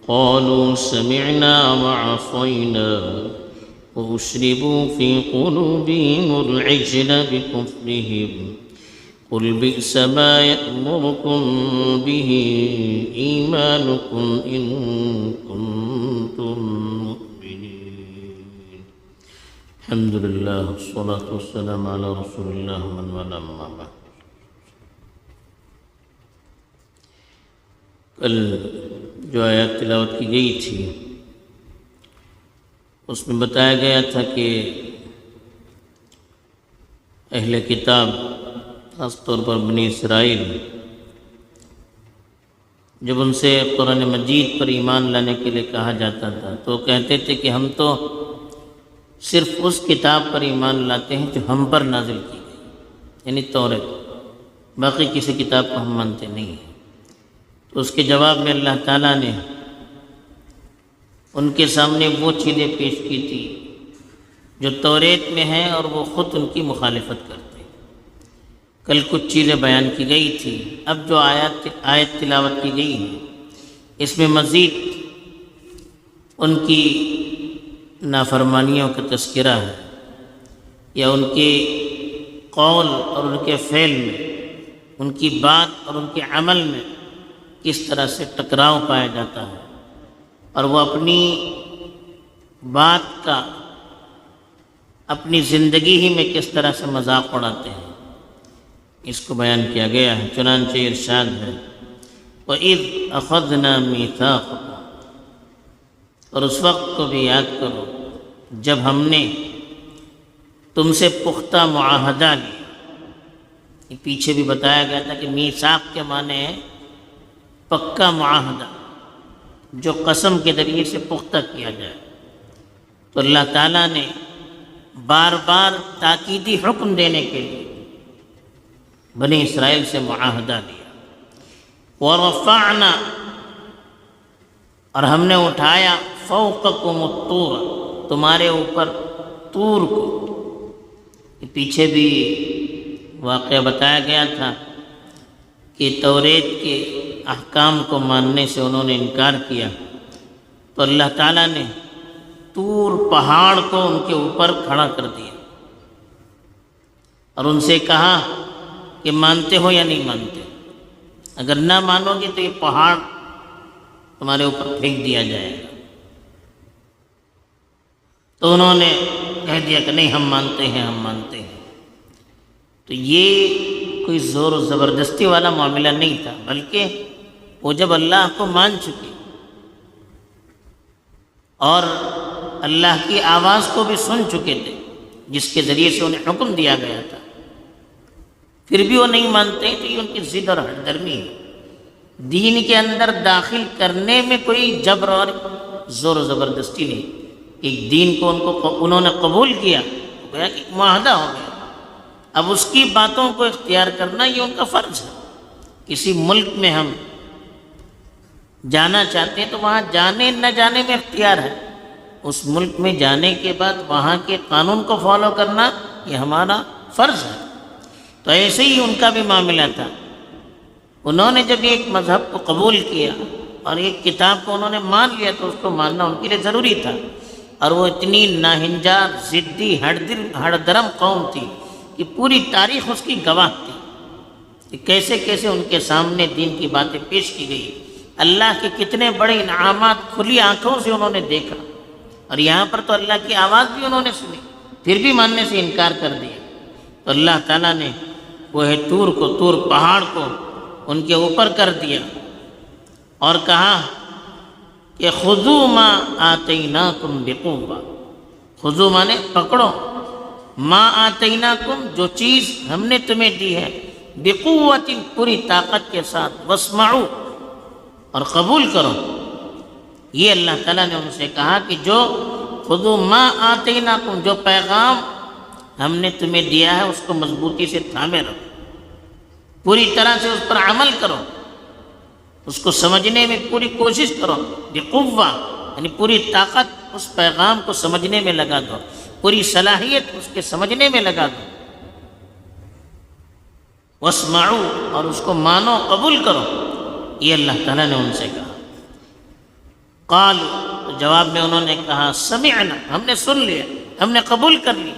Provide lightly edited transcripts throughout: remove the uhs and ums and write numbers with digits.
قالوا سمعنا وعصينا وأشربوا في قلوبهم العجل بكفرهم قل بئس ما يأمركم به إيمانكم إن كنتم مؤمنين. الحمد لله والصلاة والسلام على رسول الله من والاه أما بعد. کل جو آیات تلاوت کی گئی تھی اس میں بتایا گیا تھا کہ اہل کتاب خاص طور پر بنی اسرائیل جب ان سے قرآن مجید پر ایمان لانے کے لیے کہا جاتا تھا تو کہتے تھے کہ ہم تو صرف اس کتاب پر ایمان لاتے ہیں جو ہم پر نازل کی گئی، یعنی توریت، باقی کسی کتاب کو ہم مانتے نہیں ہیں. تو اس کے جواب میں اللہ تعالیٰ نے ان کے سامنے وہ چیزیں پیش کی تھی جو توریت میں ہیں اور وہ خود ان کی مخالفت کرتے ہیں. کل کچھ چیزیں بیان کی گئی تھی. اب جو آیت تلاوت کی گئی ہے اس میں مزید ان کی نافرمانیوں کا تذکرہ ہے، یا ان کے قول اور ان کے فعل میں، ان کی بات اور ان کے عمل میں کس طرح سے ٹکراؤ پایا جاتا ہے، اور وہ اپنی بات کا اپنی زندگی ہی میں کس طرح سے مذاق اڑاتے ہیں، اس کو بیان کیا گیا ہے. چنانچہ ارشاد ہے وَإِذْ أَخَذْنَا مِيثَاقَكُمْ، اور اس وقت کو بھی یاد کرو جب ہم نے تم سے پختہ معاہدہ لیا. یہ پیچھے بھی بتایا گیا تھا کہ میثاق کے معنی ہے پکا معاہدہ جو قسم کے ذریعے سے پختہ کیا جائے. تو اللہ تعالیٰ نے بار بار تاکیدی حکم دینے کے لیے بنی اسرائیل سے معاہدہ لیا. وَرَفَعْنَا، اور ہم نے اٹھایا فوقکم الطور، تمہارے اوپر طور کو. یہ پیچھے بھی واقعہ بتایا گیا تھا کہ توریت کے احکام کو ماننے سے انہوں نے انکار کیا تو اللہ تعالیٰ نے طور پہاڑ کو ان کے اوپر کھڑا کر دیا اور ان سے کہا کہ مانتے ہو یا نہیں مانتے. اگر نہ مانو گے تو یہ پہاڑ تمہارے اوپر پھینک دیا جائے گا. تو انہوں نے کہہ دیا کہ نہیں، ہم مانتے ہیں، ہم مانتے ہیں. تو یہ کوئی زور و زبردستی والا معاملہ نہیں تھا، بلکہ وہ جب اللہ کو مان چکے اور اللہ کی آواز کو بھی سن چکے تھے جس کے ذریعے سے انہیں حکم دیا گیا تھا، پھر بھی وہ نہیں مانتے، تو یہ ان کی ضد اور ہٹ درمی ہے. دین کے اندر داخل کرنے میں کوئی جبر اور زور و زبردستی نہیں. ایک دین کو انہوں نے قبول کیا تو گویا کہ معاہدہ ہو گیا. اب اس کی باتوں کو اختیار کرنا یہ ان کا فرض ہے. کسی ملک میں ہم جانا چاہتے ہیں تو وہاں جانے نہ جانے میں اختیار ہے. اس ملک میں جانے کے بعد وہاں کے قانون کو فالو کرنا یہ ہمارا فرض ہے. تو ایسے ہی ان کا بھی معاملہ تھا. انہوں نے جب ایک مذہب کو قبول کیا اور ایک کتاب کو انہوں نے مان لیا تو اس کو ماننا ان کے لیے ضروری تھا. اور وہ اتنی ناہنجار، ضدی، ہڑ درم قوم تھی کہ پوری تاریخ اس کی گواہ تھی کہ کیسے کیسے ان کے سامنے دین کی باتیں پیش کی گئی. اللہ کے کتنے بڑے انعامات کھلی آنکھوں سے انہوں نے دیکھا، اور یہاں پر تو اللہ کی آواز بھی انہوں نے سنی، پھر بھی ماننے سے انکار کر دیا. تو اللہ تعالیٰ نے وہ طور پہاڑ کو ان کے اوپر کر دیا اور کہا کہ خذوا ما آتیناکم بقوہ. خذوا مانے پکڑو، ما آتیناکم جو چیز ہم نے تمہیں دی ہے، بقوت پوری طاقت کے ساتھ، واسمعوا اور قبول کرو. یہ اللہ تعالیٰ نے ان سے کہا کہ جو خذوا ما آتیناکم، جو پیغام ہم نے تمہیں دیا ہے اس کو مضبوطی سے تھامے رکھو، پوری طرح سے اس پر عمل کرو، اس کو سمجھنے میں پوری کوشش کرو. بقوہ یعنی پوری طاقت اس پیغام کو سمجھنے میں لگا دو، پوری صلاحیت اس کے سمجھنے میں لگا دو. واسمعوا اور اس کو مانو، قبول کرو. یہ اللہ تعالیٰ نے ان سے کہا. قالوا، تو جواب میں انہوں نے کہا سمعنا، ہم نے سن لیا، ہم نے قبول کر لیا،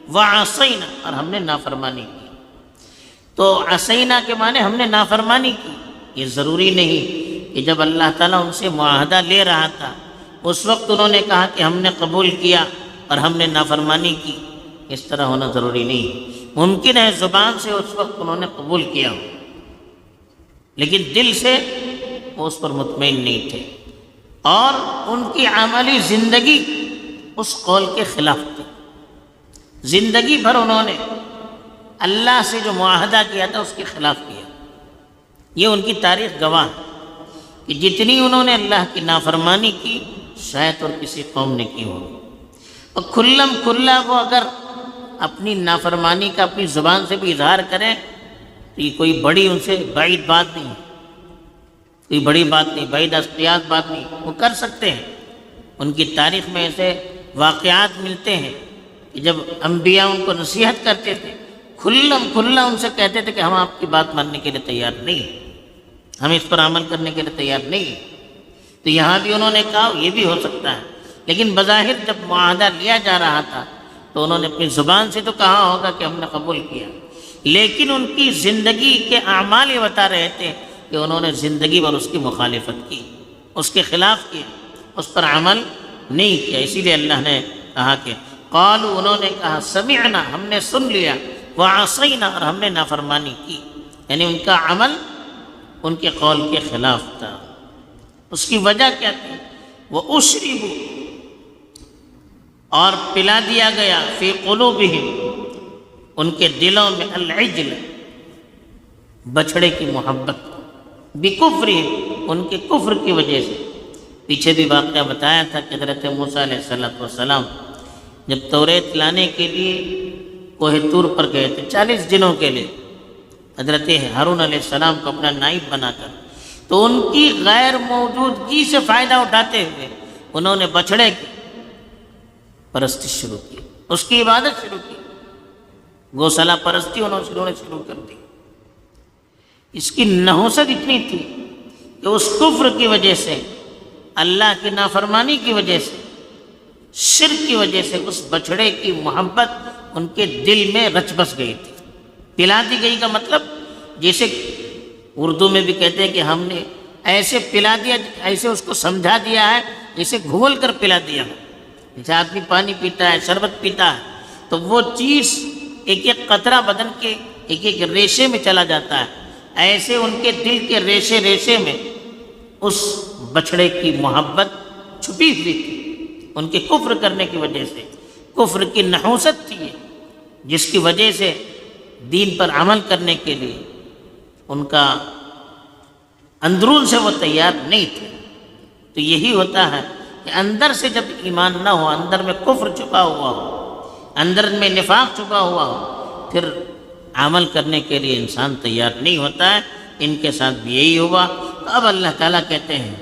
وعصینا، اور ہم نے نافرمانی کی۔ تو عصینا کے معنی ہم نے نافرمانی کی۔ یہ ضروری نہیں کہ جب اللہ تعالیٰ ان سے معاہدہ لے رہا تھا اس وقت انہوں نے کہا کہ ہم نے قبول کیا اور ہم نے نافرمانی کی، اس طرح ہونا ضروری نہیں۔ ممکن ہے زبان سے اس وقت انہوں نے قبول کیا ہو، لیکن دل سے وہ اس پر مطمئن نہیں تھے، اور ان کی عملی زندگی اس قول کے خلاف تھی۔ زندگی بھر انہوں نے اللہ سے جو معاہدہ کیا تھا اس کے خلاف کیا۔ یہ ان کی تاریخ گواہ ہے کہ جتنی انہوں نے اللہ کی نافرمانی کی شاید اور کسی قوم نے کی ہوگی، اور کھلم کھلا وہ اگر اپنی نافرمانی کا اپنی زبان سے بھی اظہار کریں تو یہ کوئی بڑی ان سے بعید بات نہیں، کوئی بڑی بات نہیں، بعید اشتیاق بات نہیں، وہ کر سکتے ہیں۔ ان کی تاریخ میں ایسے واقعات ملتے ہیں کہ جب انبیاء ان کو نصیحت کرتے تھے کھلم کھلا ان سے کہتے تھے کہ ہم آپ کی بات ماننے کے لیے تیار نہیں ہیں، ہم اس پر عمل کرنے کے لیے تیار نہیں ہیں۔ تو یہاں بھی انہوں نے کہا یہ بھی ہو سکتا ہے، لیکن بظاہر جب معاہدہ لیا جا رہا تھا تو انہوں نے اپنی زبان سے تو کہا ہوگا کہ ہم نے قبول کیا، لیکن ان کی زندگی کے اعمال یہ بتا رہے تھے کہ انہوں نے زندگی بھر اس کی مخالفت کی، اس کے خلاف کیا، اس پر عمل نہیں کیا۔ اسی لیے اللہ نے کہا کہ قالوا، انہوں نے کہا سمعنا، ہم نے سن لیا، وعصینا، اور ہم نے نافرمانی کی، یعنی ان کا عمل ان کے قول کے خلاف تھا۔ اس کی وجہ کیا تھی؟ وَأُشْرِبُوا، اور پلا دیا گیا، فی قلوبہم، ان کے دلوں میں، العجل، بچھڑے کی محبت، بکفرہم، ان کے کفر کی وجہ سے۔ پیچھے بھی واقعہ بتایا تھا کہ حضرت موسیٰ علیہ السلام جب توریت لانے کے لیے کوہ طور پر گئے تھے 40 دنوں کے لیے، حضرت ہارون علیہ السلام کو اپنا نائب بنا کر، تو ان کی غیر موجودگی سے فائدہ اٹھاتے ہوئے انہوں نے بچھڑے کی پرستی شروع کی، اس کی عبادت شروع کی، گوسلا پرستی انہوں نے شروع کر دی۔ اس کی نحوست اتنی تھی کہ اس کفر کی وجہ سے، اللہ کی نافرمانی کی وجہ سے، شرک کی وجہ سے، اس بچھڑے کی محبت ان کے دل میں رچ بس گئی تھی۔ پلا دی گئی کا مطلب جیسے اردو میں بھی کہتے ہیں کہ ہم نے ایسے پلا دیا، ایسے اس کو سمجھا دیا ہے جیسے گھول کر پلا دیا ہو۔ جیسے آدمی پانی پیتا ہے، شربت پیتا ہے، تو وہ چیز ایک ایک قطرہ بدن کے ایک ایک ریشے میں چلا جاتا ہے، ایسے ان کے دل کے ریشے ریشے میں اس بچھڑے کی محبت چھپی ہوئی تھی، ان کے کفر کرنے کی وجہ سے۔ کفر کی نحوست تھی یہ، جس کی وجہ سے دین پر عمل کرنے کے لیے ان کا اندرون سے وہ تیار نہیں تھے۔ تو یہی ہوتا ہے کہ اندر سے جب ایمان نہ ہو، اندر میں کفر چھپا ہوا ہو، اندر میں نفاق چھپا ہوا ہو، پھر عمل کرنے کے لیے انسان تیار نہیں ہوتا ہے۔ ان کے ساتھ بھی یہی ہوا۔ تو اب اللہ تعالیٰ کہتے ہیں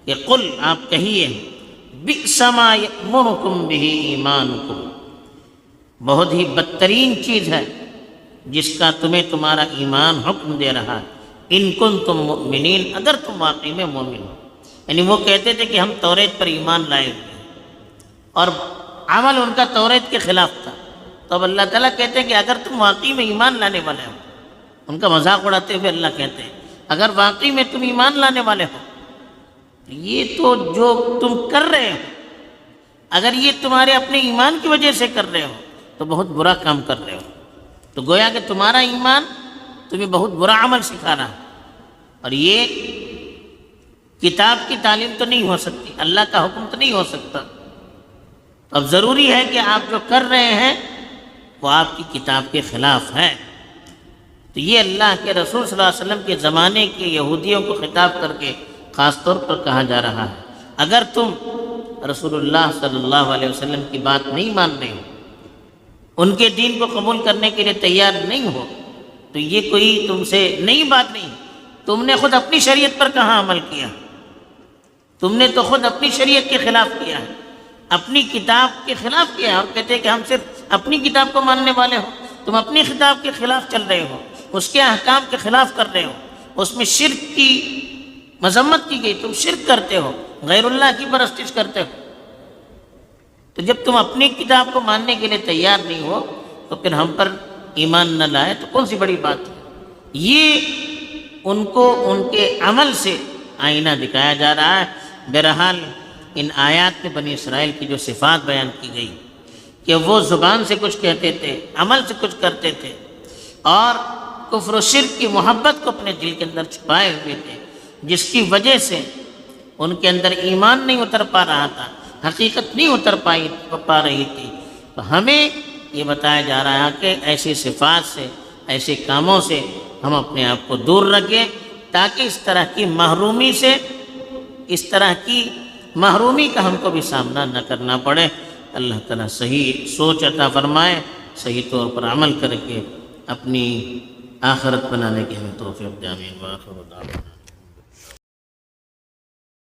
کہ قل، آپ کہیے، بئس ما یأمرکم بہ ایمانکم، بہت ہی بدترین چیز ہے جس کا تمہیں تمہارا ایمان حکم دے رہا ہے، ان کنتم مؤمنین، اگر تم واقعی میں مومن ہو۔ یعنی وہ کہتے تھے کہ ہم توریت پر ایمان لائے ہوئے ہیں، اور عمل ان کا توریت کے خلاف تھا۔ تو اب اللہ تعالیٰ کہتے ہیں کہ اگر تم واقعی میں ایمان لانے والے ہو، ان کا مذاق اڑاتے ہوئے اللہ کہتے ہیں اگر واقعی میں تم ایمان لانے والے ہو، یہ تو جو تم کر رہے ہو، اگر یہ تمہارے اپنے ایمان کی وجہ سے کر رہے ہو تو بہت برا کام کر رہے ہو۔ تو گویا کہ تمہارا ایمان تمہیں بہت برا عمل سکھا رہا ہے، اور یہ کتاب کی تعلیم تو نہیں ہو سکتی، اللہ کا حکم تو نہیں ہو سکتا۔ تو اب ضروری ہے کہ آپ جو کر رہے ہیں وہ آپ کی کتاب کے خلاف ہے۔ تو یہ اللہ کے رسول صلی اللہ علیہ وسلم کے زمانے کے یہودیوں کو خطاب کر کے خاص طور پر کہا جا رہا ہے، اگر تم رسول اللہ صلی اللہ علیہ وسلم کی بات نہیں مان رہے ہو، ان کے دین کو قبول کرنے کے لیے تیار نہیں ہو، تو یہ کوئی تم سے نئی بات نہیں، تم نے خود اپنی شریعت پر کہاں عمل کیا؟ تم نے تو خود اپنی شریعت کے خلاف کیا ہے، اپنی کتاب کے خلاف کیا ہے، اور کہتے ہیں کہ ہم صرف اپنی کتاب کو ماننے والے ہو۔ تم اپنی کتاب کے خلاف چل رہے ہو، اس کے احکام کے خلاف کر رہے ہو، اس میں شرک کی مذمت کی گئی، تم شرک کرتے ہو، غیر اللہ کی پرستش کرتے ہو. تو جب تم اپنی کتاب کو ماننے کے لیے تیار نہیں ہو تو پھر ہم پر ایمان نہ لائے تو کون سی بڑی بات ہے. یہ ان کو ان کے عمل سے آئینہ دکھایا جا رہا ہے. بہرحال ان آیات میں بنی اسرائیل کی جو صفات بیان کی گئی کہ وہ زبان سے کچھ کہتے تھے، عمل سے کچھ کرتے تھے، اور کفر و شرک کی محبت کو اپنے دل کے اندر چھپائے ہوئے تھے، جس کی وجہ سے ان کے اندر ایمان نہیں اتر پا رہا تھا، حقیقت نہیں اتر پا رہی تھی. تو ہمیں یہ بتایا جا رہا ہے کہ ایسی صفات سے، ایسے کاموں سے ہم اپنے آپ کو دور رکھیں تاکہ اس طرح کی محرومی کا ہم کو بھی سامنا نہ کرنا پڑے. اللہ تعالیٰ صحیح سوچ عطا فرمائے، صحیح طور پر عمل کر کے اپنی آخرت بنانے کی ہمیں توفیق دے. آمین. وآخر دعوانا